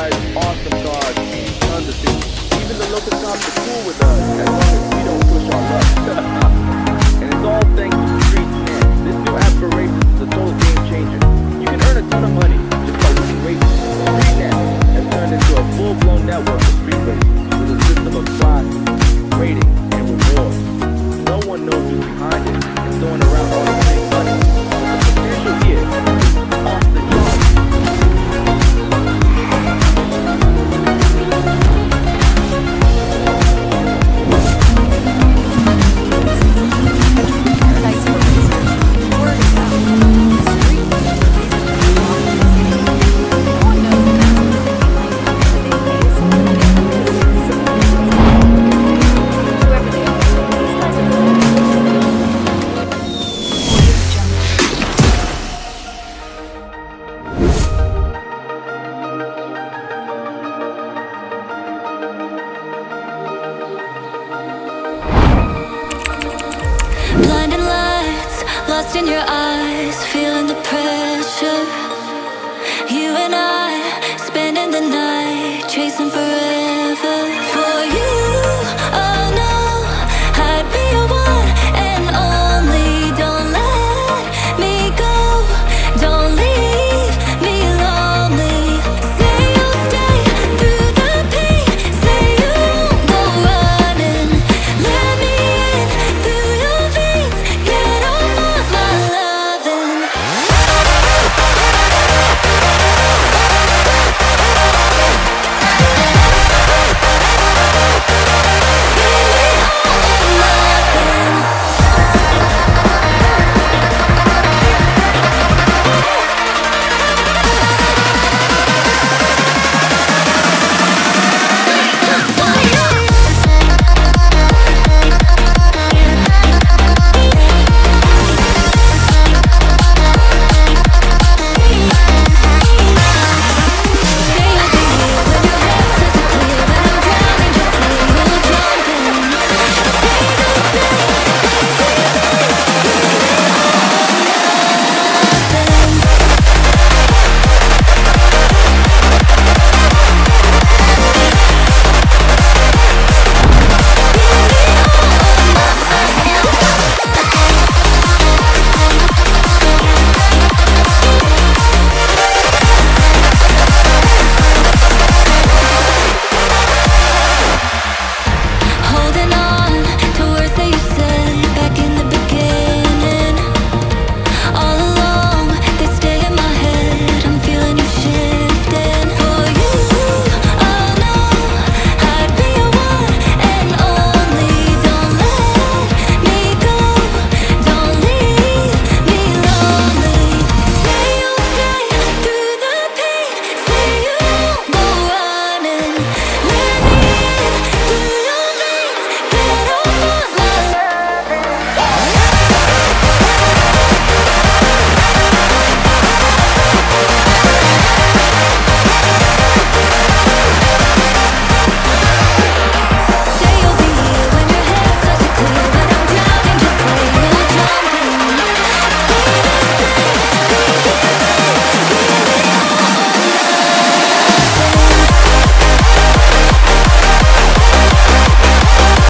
guys, awesome cars, tons of things. Even the local cops are cool with us, as long as we don't push our luck. And it's all thanks to StreetNet. This new aspiration is a total game changer. You can earn a ton of money just by winning races. StreetNet has turned into a full-blown network of street racing with a system of classes, ratings, and rewards. No one knows who's behind it and throwing around all the big money. But the potential here is off the charts. Blinding lights, lost in your eyes, feeling the pressure. You and I, spending the night, chasing for